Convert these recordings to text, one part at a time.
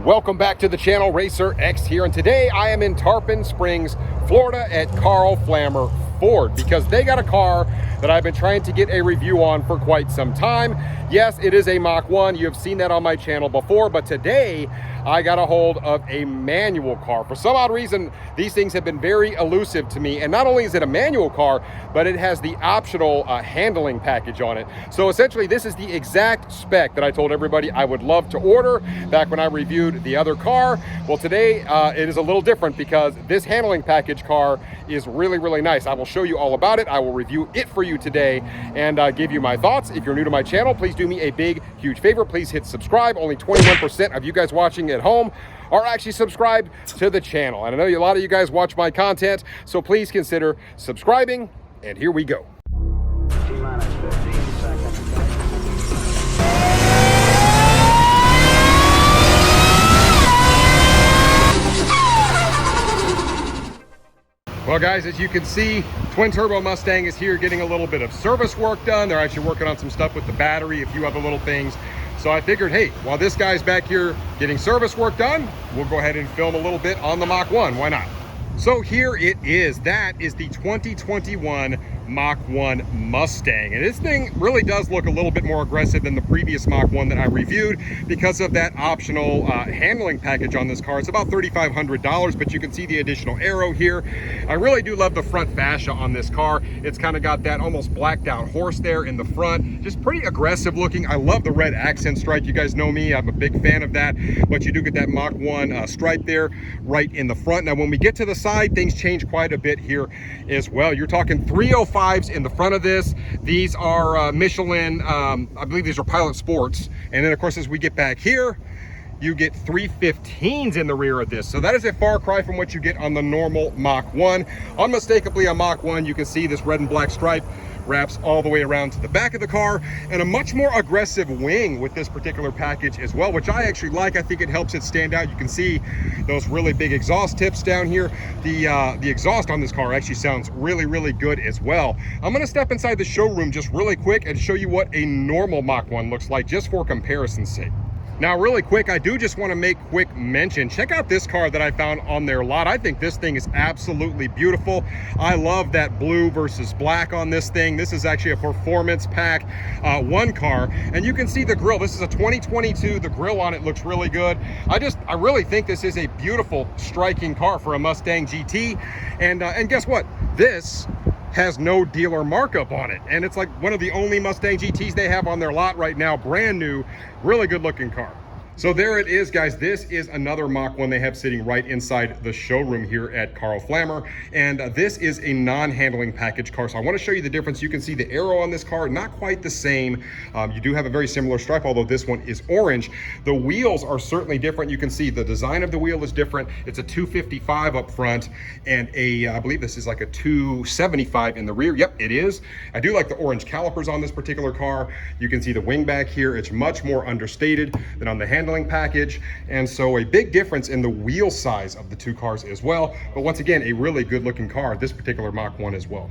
Welcome back to the channel, Racer X here, and today I am in Tarpon Springs, Florida at Karl Flammer Ford because they got a car that I've been trying to get a review on for quite some time. Yes, it is a Mach 1. You have seen that on my channel before, but today I got a hold of a manual car. For some odd reason, these things have been very elusive to me, and not only is it a manual car, but it has the optional handling package on it. So essentially, this is the exact spec that I told everybody I would love to order back when I reviewed the other car. Well, today it is a little different because this handling package car is really, really nice. I will show you all about it. I will review it for you today and give you my thoughts. If you're new to my channel, please do me a big, huge favor. Please hit subscribe. Only 21% of you guys watching at home are actually subscribed to the channel. And I know a lot of you guys watch my content, so please consider subscribing. And here we go. T-minus 15 seconds. Well guys, as you can see, twin turbo Mustang is here getting a little bit of service work done. They're actually working on some stuff with the battery, a few other little things. So I figured, hey, while this guy's back here getting service work done, we'll go ahead and film a little bit on the Mach 1, why not? So here it is. That is the 2021 Mach 1 Mustang. And this thing really does look a little bit more aggressive than the previous Mach 1 that I reviewed because of that optional handling package on this car. It's about $3,500, but you can see the additional aero here. I really do love the front fascia on this car. It's kind of got that almost blacked out horse there in the front. Just pretty aggressive looking. I love the red accent stripe. You guys know me, I'm a big fan of that, but you do get that Mach 1 stripe there right in the front. Now, when we get to the side, things change quite a bit here as well. You're talking 305s in the front of this. These are Michelin, I believe these are Pilot Sports. And then of course, as we get back here, you get 315s in the rear of this. So that is a far cry from what you get on the normal Mach 1. Unmistakably a Mach 1, you can see this red and black stripe wraps all the way around to the back of the car, and a much more aggressive wing with this particular package as well, which I actually like. I think it helps it stand out. You can see those really big exhaust tips down here. The exhaust on this car actually sounds really, really good as well. I'm gonna step inside the showroom just really quick and show you what a normal Mach 1 looks like, just for comparison's sake. Now, really quick, I do just want to make quick mention. Check out this car that I found on their lot. I think this thing is absolutely beautiful. I love that blue versus black on this thing. This is actually a performance pack one car, and you can see the grille. This is a 2022. The grille on it looks really good. I really think this is a beautiful, striking car for a Mustang GT. And guess what? This has no dealer markup on it, and it's like one of the only Mustang GTs they have on their lot right now, brand new, really good looking car. So there it is, guys. This is another Mach 1 they have sitting right inside the showroom here at Karl Flammer. And this is a non-handling package car. So I want to show you the difference. You can see the aero on this car, not quite the same. You do have a very similar stripe, although this one is orange. The wheels are certainly different. You can see the design of the wheel is different. It's a 255 up front and I believe this is like a 275 in the rear. Yep, it is. I do like the orange calipers on this particular car. You can see the wing back here. It's much more understated than on the handling package, and so a big difference in the wheel size of the two cars as well. But once again, a really good looking car, this particular Mach 1 as well.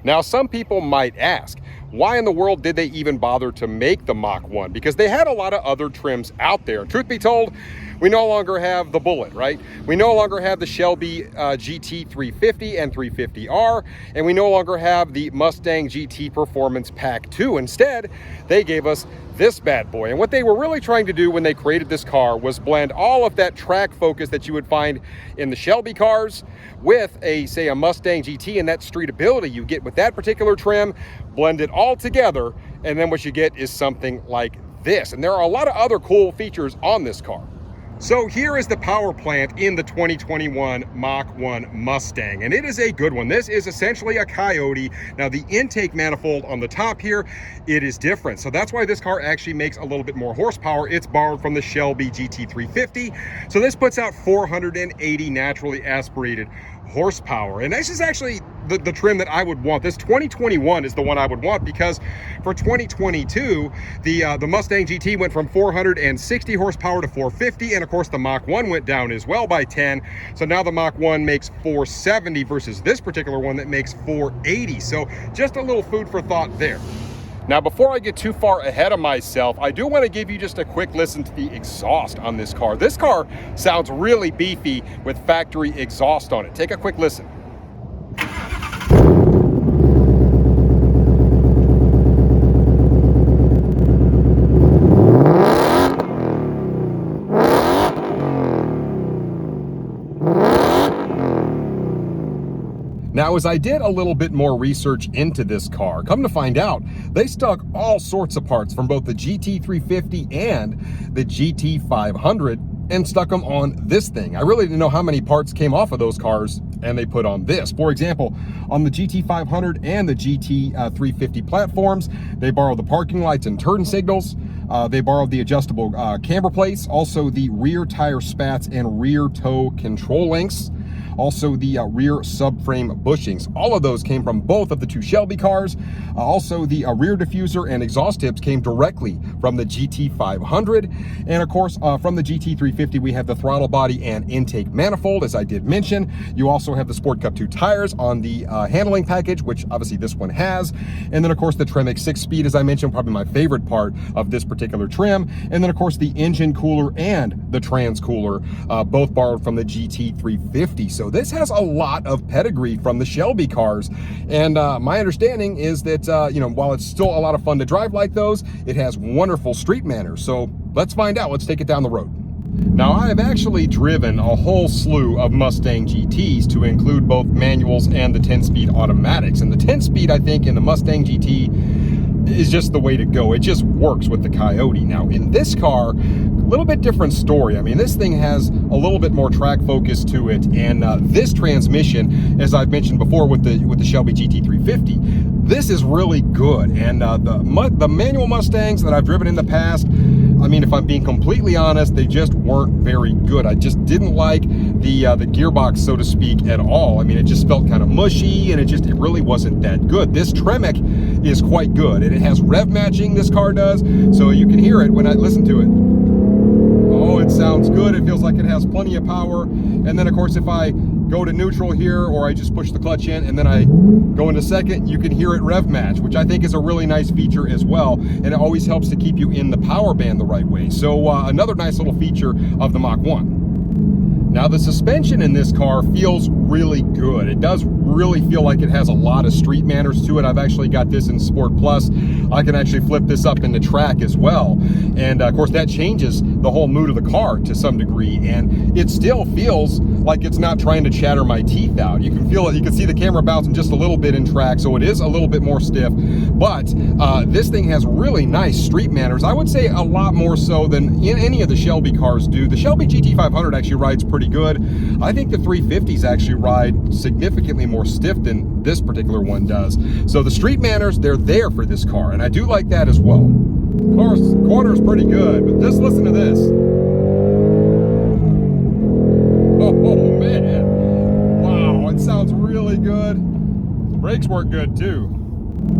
Now, some people might ask, why in the world did they even bother to make the Mach 1? Because they had a lot of other trims out there. Truth be told, we no longer have the Bullet, right? We no longer have the Shelby GT 350 and 350R, and we no longer have the Mustang GT Performance Pack 2. Instead, they gave us this bad boy. And what they were really trying to do when they created this car was blend all of that track focus that you would find in the Shelby cars with say a Mustang GT, and that streetability you get with that particular trim, blend it all together, and then what you get is something like this. And there are a lot of other cool features on this car. So here is the power plant in the 2021 Mach 1 Mustang, and it is a good one. This is essentially a Coyote. Now, the intake manifold on the top here, it is different. So that's why this car actually makes a little bit more horsepower. It's borrowed from the Shelby GT 350. So this puts out 480 naturally aspirated horsepower. And this is actually the trim that I would want. This 2021 is the one I would want, because for 2022, the Mustang GT went from 460 horsepower to 450, and of course the Mach 1 went down as well by 10. So now the Mach 1 makes 470 versus this particular one that makes 480. So just a little food for thought there. Now, before I get too far ahead of myself, I do want to give you just a quick listen to the exhaust on this car. This car sounds really beefy with factory exhaust on it. Take a quick listen. Now, as I did a little bit more research into this car, come to find out, they stuck all sorts of parts from both the GT350 and the GT500 and stuck them on this thing. I really didn't know how many parts came off of those cars and they put on this. For example, on the GT500 and the GT350 platforms, they borrowed the parking lights and turn signals. They borrowed the adjustable camber plates, also the rear tire spats and rear toe control links. Also the rear subframe bushings. All of those came from both of the two Shelby cars. Also the rear diffuser and exhaust tips came directly from the GT500. And of course, from the GT350, we have the throttle body and intake manifold, as I did mention. You also have the Sport Cup 2 tires on the handling package, which obviously this one has. And then of course the Tremec 6-speed, as I mentioned, probably my favorite part of this particular trim. And then of course the engine cooler and the trans cooler, both borrowed from the GT350. So this has a lot of pedigree from the Shelby cars. And my understanding is that, while it's still a lot of fun to drive like those, it has wonderful street manners. So let's find out. Let's take it down the road. Now, I have actually driven a whole slew of Mustang GTs to include both manuals and the 10-speed automatics. And the 10-speed, I think, in the Mustang GT is just the way to go. It just works with the Coyote. Now, in this car, a little bit different story. I mean, this thing has a little bit more track focus to it, and this transmission, as I've mentioned before with the Shelby GT350, this is really good. And the manual Mustangs that I've driven in the past, I mean, if I'm being completely honest, they just weren't very good. I just didn't like the gearbox, so to speak, at all. I mean, it just felt kind of mushy, and it really wasn't that good. This Tremec is quite good, and it has rev matching, this car does, so you can hear it when I listen to it. Oh, it sounds good. It feels like it has plenty of power. And then, of course, if I go to neutral here, or I just push the clutch in and then I go into second, you can hear it rev match, which I think is a really nice feature as well. And it always helps to keep you in the power band the right way. So another nice little feature of the Mach 1. Now, the suspension in this car feels really good. It does really feel like it has a lot of street manners to it. I've actually got this in Sport Plus. I can actually flip this up into track as well. And of course, that changes the whole mood of the car to some degree. And it still feels like it's not trying to chatter my teeth out. You can feel it. You can see the camera bouncing just a little bit in track. So it is a little bit more stiff. But this thing has really nice street manners. I would say a lot more so than any of the Shelby cars do. The Shelby GT500 actually rides pretty good. I think the 350s actually ride significantly more stiff than this particular one does. So the street manners, they're there for this car, and I do like that as well. Of course, corner's pretty good, but just listen to this. Oh man, wow, it sounds really good. Brakes work good too.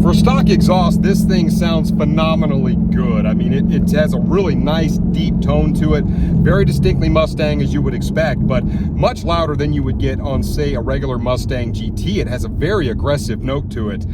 For stock exhaust, this thing sounds phenomenally good. I mean, it has a really nice deep tone to it, very distinctly Mustang as you would expect, but much louder than you would get on, say, a regular Mustang GT. It has a very aggressive note to it,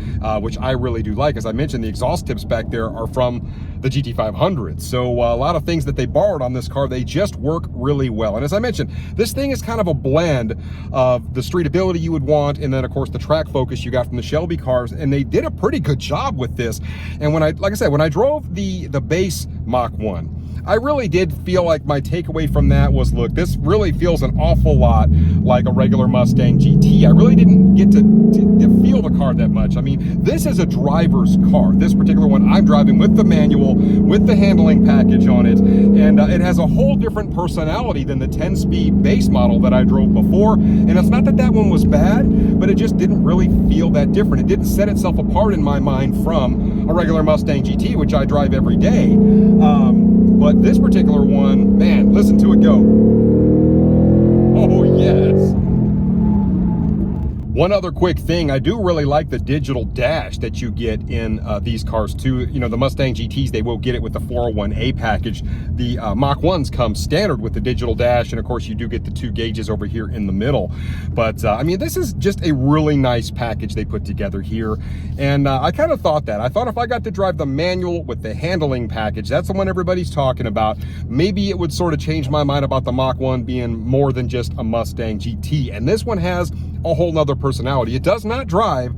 which I really do like. As I mentioned, the exhaust tips back there are from the GT500. So a lot of things that they borrowed on this car, they just work really well. And as I mentioned, this thing is kind of a blend of the streetability you would want, and then of course the track focus you got from the Shelby cars, and they did a pretty good job with this. And like I said, when I drove the base Mach 1, I really did feel like my takeaway from that was, look, this really feels an awful lot like a regular Mustang GT. I really didn't get to feel the car that much. I mean, this is a driver's car. This particular one I'm driving with the manual, with the handling package on it, and it has a whole different personality than the 10-speed base model that I drove before. And it's not that that one was bad, but it just didn't really feel that different. It didn't set itself apart in my mind from a regular Mustang GT, which I drive every day. But this particular one, man, listen to it go. Oh, yes. One other quick thing, I do really like the digital dash that you get in these cars too. You know, the Mustang GTs, they will get it with the 401A package. The Mach 1s come standard with the digital dash, and of course you do get the 2 gauges over here in the middle. But I mean, this is just a really nice package they put together here. And I kind of thought that. I thought if I got to drive the manual with the handling package, that's the one everybody's talking about, maybe it would sort of change my mind about the Mach 1 being more than just a Mustang GT. And this one has a whole nother personality. It does not drive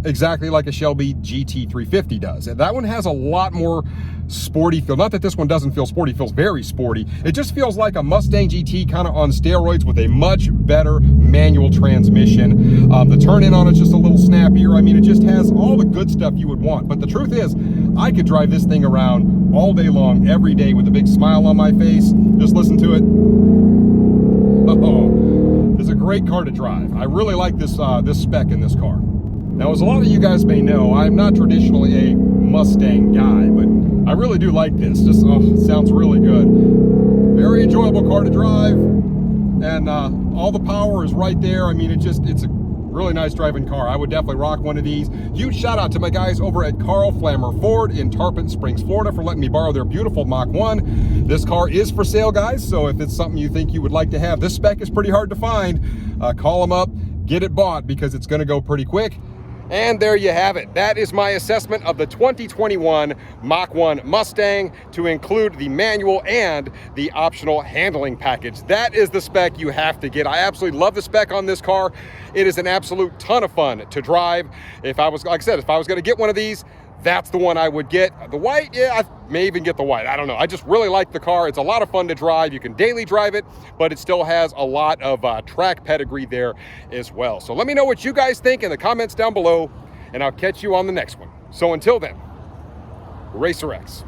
exactly like a Shelby GT350 does. And that one has a lot more sporty feel. Not that this one doesn't feel sporty, it feels very sporty. It just feels like a Mustang GT kind of on steroids with a much better manual transmission. The turn in on it's just a little snappier. I mean, it just has all the good stuff you would want. But the truth is, I could drive this thing around all day long, every day with a big smile on my face. Just listen to it. Oh. It's a great car to drive. I really like this this spec in this car. Now, as a lot of you guys may know, I'm not traditionally a Mustang guy, but I really do like this. Just it sounds really good. Very enjoyable car to drive, and all the power is right there. I mean, it's a really nice driving car. I would definitely rock one of these. Huge shout out to my guys over at Karl Flammer Ford in Tarpon Springs, Florida, for letting me borrow their beautiful Mach 1. This car is for sale, guys, so if it's something you think you would like to have, this spec is pretty hard to find. Call them up, get it bought, because it's going to go pretty quick. And there you have it. That is my assessment of the 2021 Mach 1 Mustang, to include the manual and the optional handling package. That is the spec you have to get. I absolutely love the spec on this car. It is an absolute ton of fun to drive. If I was, like I said, if I was going to get one of these, that's the one I would get. The white, yeah, I may even get the white. I don't know. I just really like the car. It's a lot of fun to drive. You can daily drive it, but it still has a lot of track pedigree there as well. So let me know what you guys think in the comments down below, and I'll catch you on the next one. So until then, Racer X.